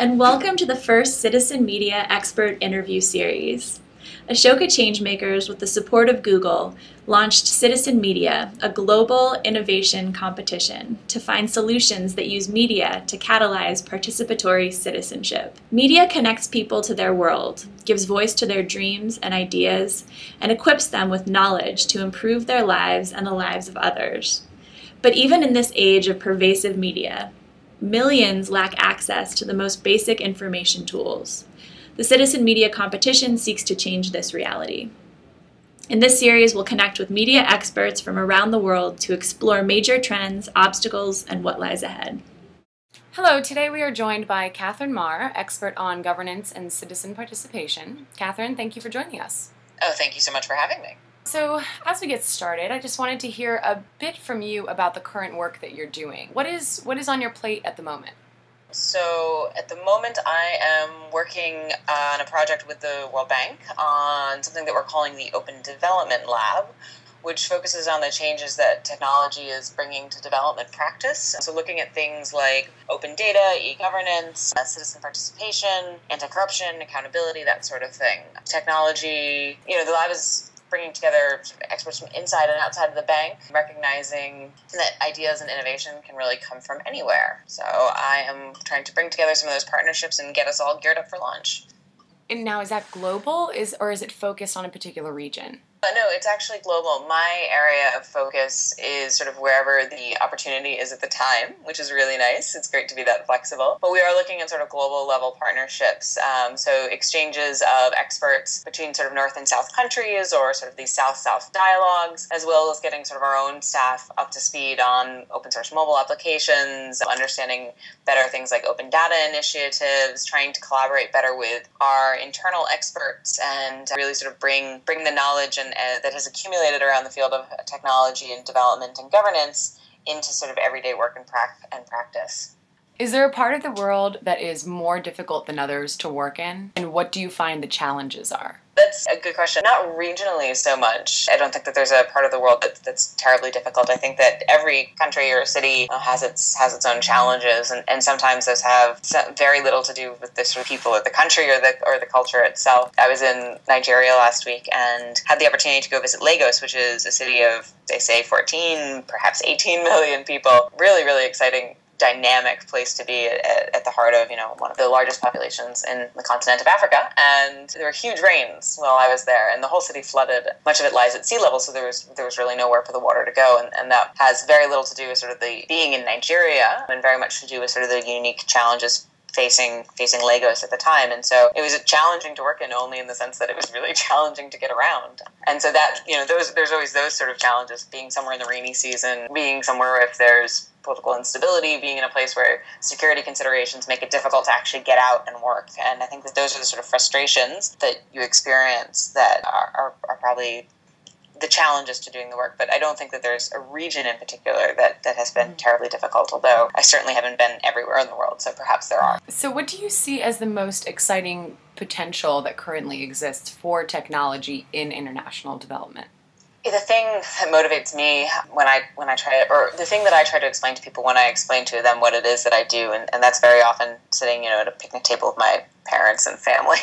and welcome to the first Citizen Media Expert Interview Series. Ashoka Changemakers, with the support of Google, launched Citizen Media, a global innovation competition to find solutions that use media to catalyze participatory citizenship. Media connects people to their world, gives voice to their dreams and ideas, and equips them with knowledge to improve their lives and the lives of others. But even in this age of pervasive media, millions lack access to the most basic information tools. The Citizen Media competition seeks to change this reality. In this series, we'll connect with media experts from around the world to explore major trends, obstacles, and what lies ahead. Hello, today we are joined by Katherine Maher, expert on governance and citizen participation. Katherine, thank you for joining us. Oh, thank you so much for having me. So, as we get started, I just wanted to hear a bit from you about the current work that you're doing. What is on your plate at the moment? So at the moment I am working on a project with the World Bank on something that we're calling the Open Development Lab, which focuses on the changes that technology is bringing to development practice. So looking at things like open data, e-governance, citizen participation, anti-corruption, accountability, that sort of thing. Technology, the lab is bringing together experts from inside and outside of the bank, recognizing that ideas and innovation can really come from anywhere. So I am trying to bring together some of those partnerships and get us all geared up for launch. And now, is that global, or is it focused on a particular region? No, it's actually global. My area of focus is sort of wherever the opportunity is at the time, which is really nice. It's great to be that flexible. But we are looking at sort of global level partnerships. So exchanges of experts between sort of North and South countries, or sort of these South-South dialogues, as well as getting sort of our own staff up to speed on open source mobile applications, understanding better things like open data initiatives, trying to collaborate better with our internal experts and really sort of bring the knowledge and that has accumulated around the field of technology and development and governance into sort of everyday work and practice. Is there a part of the world that is more difficult than others to work in? And what do you find the challenges are? That's a good question. Not regionally so much. I don't think that there's a part of the world that's terribly difficult. I think that every country or city has its own challenges, and sometimes those have very little to do with the sort of people or the country or the culture itself. I was in Nigeria last week and had the opportunity to go visit Lagos, which is a city of, they say, 14, perhaps 18 million people. Really, really exciting, dynamic place to be at the heart of, one of the largest populations in the continent of Africa. And there were huge rains while I was there, and the whole city flooded. Much of it lies at sea level, so there was really nowhere for the water to go, and that has very little to do with sort of the being in Nigeria, and very much to do with sort of the unique challenges facing Lagos at the time. And so it was challenging to work in, only in the sense that it was really challenging to get around. And so that, there's always those sort of challenges, being somewhere in the rainy season, being somewhere if there's political instability, being in a place where security considerations make it difficult to actually get out and work. And I think that those are the sort of frustrations that you experience that are probably the challenges to doing the work. But I don't think that there's a region in particular that has been terribly difficult, although I certainly haven't been everywhere in the world, so perhaps there are. So what do you see as the most exciting potential that currently exists for technology in international development? The thing that motivates me when I try to, or the thing that I try to explain to people when I explain to them what it is that I do, and that's very often sitting, at a picnic table with my parents and family,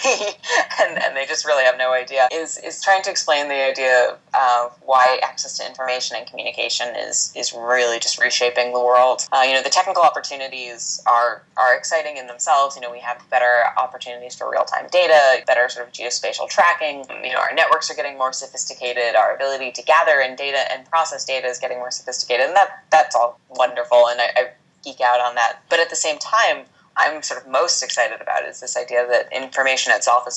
and they just really have no idea, is trying to explain the idea of why access to information and communication is really just reshaping the world. The technical opportunities are exciting in themselves. We have better opportunities for real-time data, better sort of geospatial tracking. Our networks are getting more sophisticated. Our ability to gather and data and process data is getting more sophisticated, and that's all wonderful, and I geek out on that. But at the same time, I'm sort of most excited about is this idea that information itself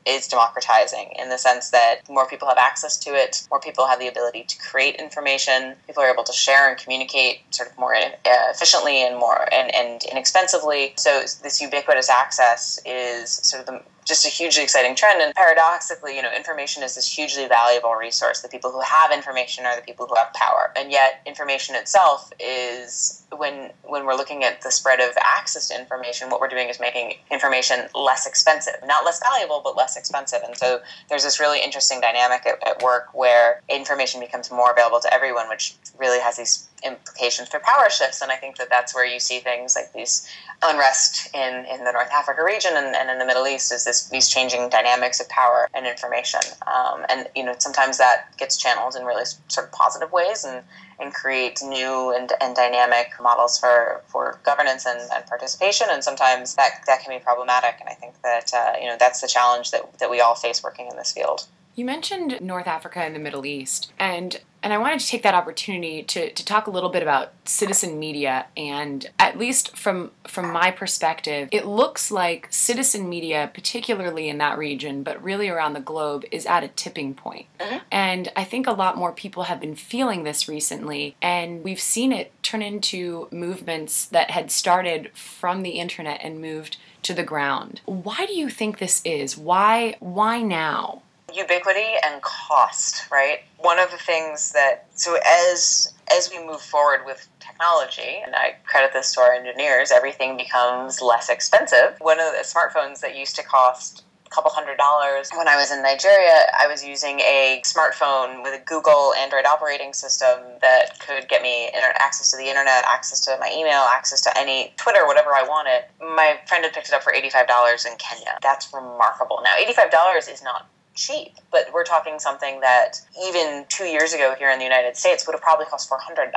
is democratizing, in the sense that more people have access to it, more people have the ability to create information, people are able to share and communicate sort of more efficiently and more and inexpensively. So this ubiquitous access is sort of just a hugely exciting trend. And paradoxically, information is this hugely valuable resource. The people who have information are the people who have power. And yet information itself is, when we're looking at the spread of access to information, what we're doing is making information less expensive. Not less valuable, but less expensive. And so there's this really interesting dynamic at work where information becomes more available to everyone, which really has these implications for power shifts. And I think that that's where you see things like these unrest in the North Africa region and in the Middle East, is these changing dynamics of power and information. And sometimes that gets channeled in really sort of positive ways and creates new and dynamic models for governance and participation. And sometimes that can be problematic. And I think that that's the challenge that we all face working in this field. You mentioned North Africa and the Middle East, and I wanted to take that opportunity to talk a little bit about citizen media. And at least from my perspective, it looks like citizen media, particularly in that region, but really around the globe, is at a tipping point. Mm-hmm. And I think a lot more people have been feeling this recently, and we've seen it turn into movements that had started from the internet and moved to the ground. Why do you think this is? Why now? Ubiquity and cost, right? One of the things so as we move forward with technology, and I credit this to our engineers, everything becomes less expensive. One of the smartphones that used to cost a couple $100s, when I was in Nigeria, I was using a smartphone with a Google Android operating system that could get me access to the internet, access to my email, access to any Twitter, whatever I wanted. My friend had picked it up for $85 in Kenya. That's remarkable. Now, $85 is not cheap, but we're talking something that even 2 years ago here in the United States would have probably cost $400.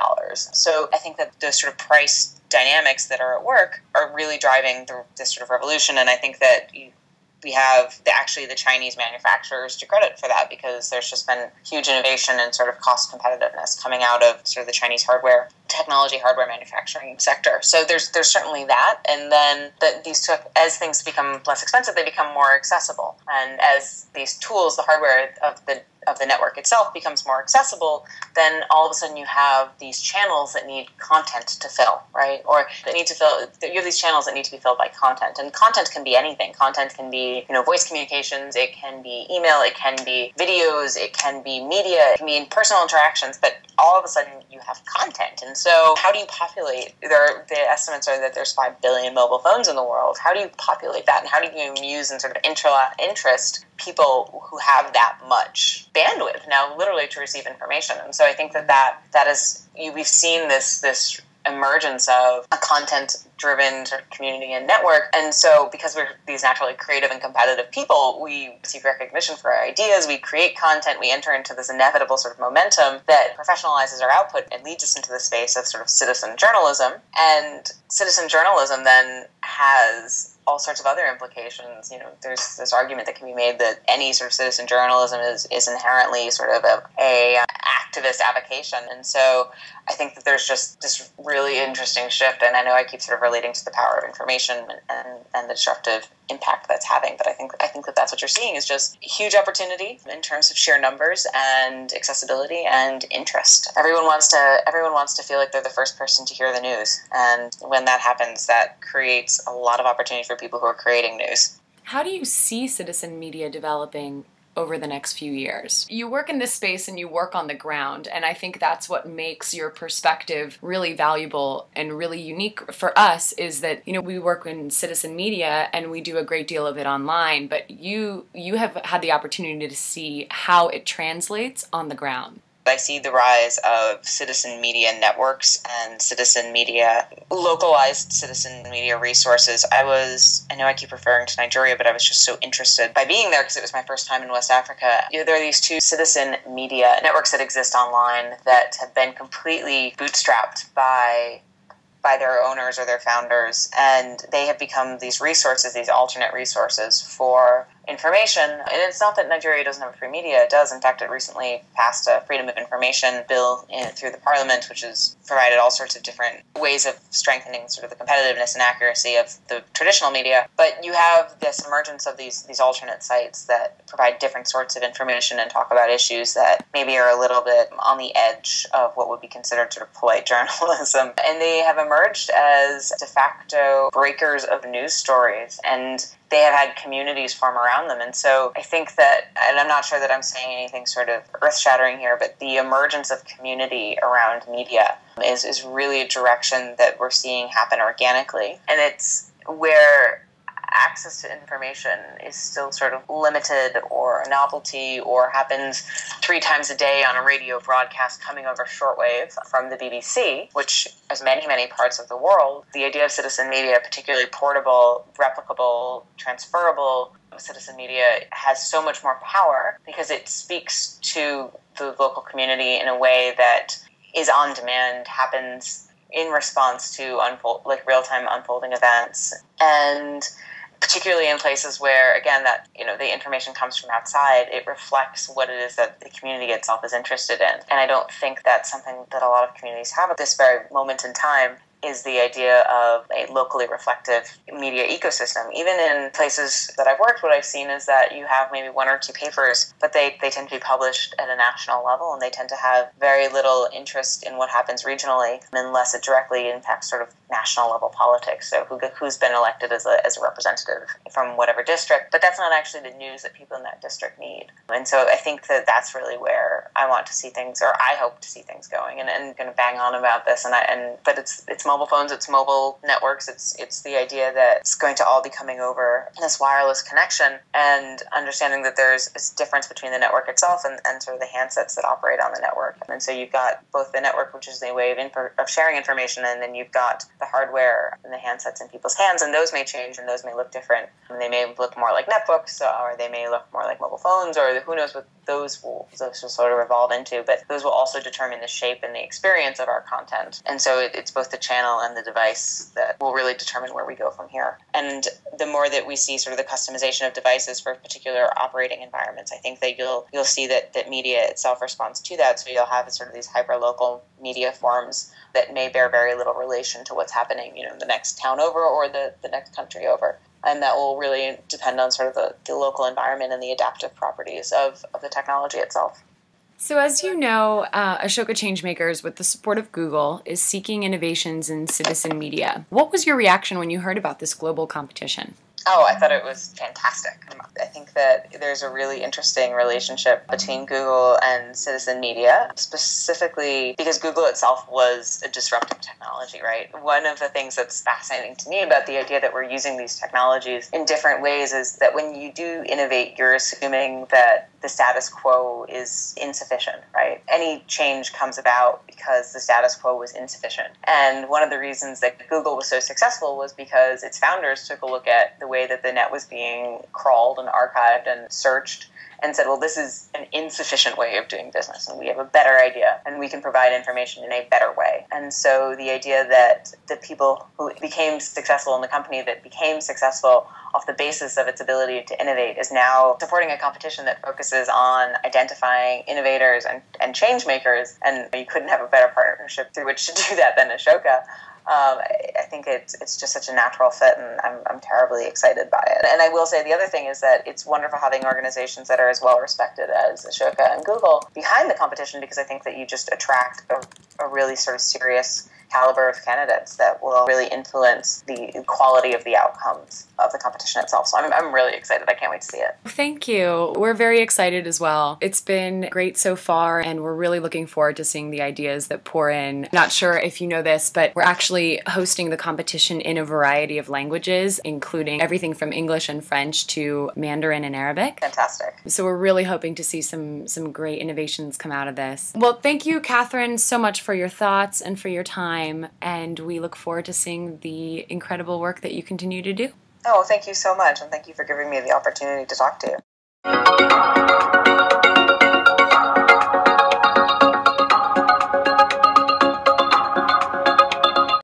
So I think that those sort of price dynamics that are at work are really driving this sort of revolution. And I think that we have the Chinese manufacturers to credit for that, because there's just been huge innovation and sort of cost competitiveness coming out of sort of the Chinese hardware manufacturing sector. So there's certainly that, and then as things become less expensive, they become more accessible, and as these tools, the hardware of the network itself becomes more accessible, then all of a sudden you have these channels that need content to fill, right? Or you have these channels that need to be filled by content, and content can be anything. Content can be voice communications, it can be email, it can be videos, it can be media, it can be personal interactions, but all of a sudden you have content. And so how do you populate? The estimates are that there's 5 billion mobile phones in the world. How do you populate that? And how do you amuse and sort of interest people who have that much bandwidth now literally to receive information? And so I think that is, we've seen this emergence of a content-driven sort of community and network. And so because we're these naturally creative and competitive people, we seek recognition for our ideas, we create content, we enter into this inevitable sort of momentum that professionalizes our output and leads us into the space of sort of citizen journalism. And citizen journalism then has all sorts of other implications. There's this argument that can be made that any sort of citizen journalism is inherently sort of a activist avocation. And so I think that there's just this really interesting shift, and I know I keep sort of relating to the power of information and the disruptive impact that's having, but I think that that's what you're seeing, is just huge opportunity in terms of sheer numbers and accessibility and interest. Everyone wants to feel like they're the first person to hear the news, and when that happens, that creates a lot of opportunity for people who are creating news. How do you see citizen media developing over the next few years? You work in this space and you work on the ground, and I think that's what makes your perspective really valuable and really unique for us, is that we work in citizen media and we do a great deal of it online, but you have had the opportunity to see how it translates on the ground. I see the rise of citizen media networks and localized citizen media resources. I know I keep referring to Nigeria, but I was just so interested by being there because it was my first time in West Africa. There are these 2 citizen media networks that exist online that have been completely bootstrapped by their owners or their founders, and they have become these resources, these alternate resources for information. And it's not that Nigeria doesn't have free media. It does. In fact, it recently passed a Freedom of Information bill through the parliament, which has provided all sorts of different ways of strengthening sort of the competitiveness and accuracy of the traditional media. But you have this emergence of these alternate sites that provide different sorts of information and talk about issues that maybe are a little bit on the edge of what would be considered sort of polite journalism. And they have emerged as de facto breakers of news stories, and they have had communities form around them. And so I think that, and I'm not sure that I'm saying anything sort of earth-shattering here, but the emergence of community around media is really a direction that we're seeing happen organically. And it's where access to information is still sort of limited or a novelty or happens 3 times a day on a radio broadcast coming over shortwave from the BBC, which as many parts of the world, the idea of citizen media, particularly portable, replicable, transferable citizen media, has so much more power because it speaks to the local community in a way that is on demand, happens in response to real-time unfolding events, and particularly in places where, again, that the information comes from outside, it reflects what it is that the community itself is interested in. And I don't think that's something that a lot of communities have at this very moment in time, is the idea of a locally reflective media ecosystem. Even in places that I've worked, what I've seen is that you have maybe 1 or 2 papers, but they tend to be published at a national level, and they tend to have very little interest in what happens regionally unless it directly impacts sort of national level politics. So who's been elected as a representative from whatever district, but that's not actually the news that people in that district need. And so I think that that's really where I want to see things, or I hope to see things going, and going to bang on about this. But it's mobile phones, it's mobile networks, it's the idea that it's going to all be coming over this wireless connection, and understanding that there's a difference between the network itself and sort of the handsets that operate on the network. And so you've got both the network, which is the way of sharing information, and then you've got the hardware and the handsets in people's hands, and those may change and those may look different. And they may look more like netbooks, or they may look more like mobile phones, or who knows what those will sort of evolve into, but those will also determine the shape and the experience of our content. And so it's both the channel and the device that will really determine where we go from here. And the more that we see sort of the customization of devices for particular operating environments, I think that you'll see that media itself responds to that. So you'll have sort of these hyper-local media forms that may bear very little relation to what's happening, the next town over or the next country over. And that will really depend on sort of the local environment and the adaptive properties of the technology itself. So as you know, Ashoka Changemakers, with the support of Google, is seeking innovations in citizen media. What was your reaction when you heard about this global competition? Oh, I thought it was fantastic. I think that there's a really interesting relationship between Google and citizen media, specifically because Google itself was a disruptive technology, right? One of the things that's fascinating to me about the idea that we're using these technologies in different ways is that when you do innovate, you're assuming that the status quo is insufficient, right? Any change comes about because the status quo was insufficient. And one of the reasons that Google was so successful was because its founders took a look at the way that the net was being crawled and archived and searched and said, well, this is an insufficient way of doing business, and we have a better idea, and we can provide information in a better way. And so the idea that the people who became successful in the company that became successful off the basis of its ability to innovate is now supporting a competition that focuses on identifying innovators and change makers, and you couldn't have a better partnership through which to do that than Ashoka. I think it's just such a natural fit, and I'm terribly excited by it. And I will say the other thing is that it's wonderful having organizations that are as well respected as Ashoka and Google behind the competition, because I think that you just attract a really sort of serious caliber of candidates that will really influence the quality of the outcomes of the competition itself. So I'm really excited. I can't wait to see it. Thank you. We're very excited as well. It's been great so far, and we're really looking forward to seeing the ideas that pour in. Not sure if you know this, but we're actually hosting the competition in a variety of languages, including everything from English and French to Mandarin and Arabic. Fantastic. So we're really hoping to see some great innovations come out of this. Well, thank you, Katherine, so much for your thoughts and for your time, and we look forward to seeing the incredible work that you continue to do. Oh, thank you so much, and thank you for giving me the opportunity to talk to you.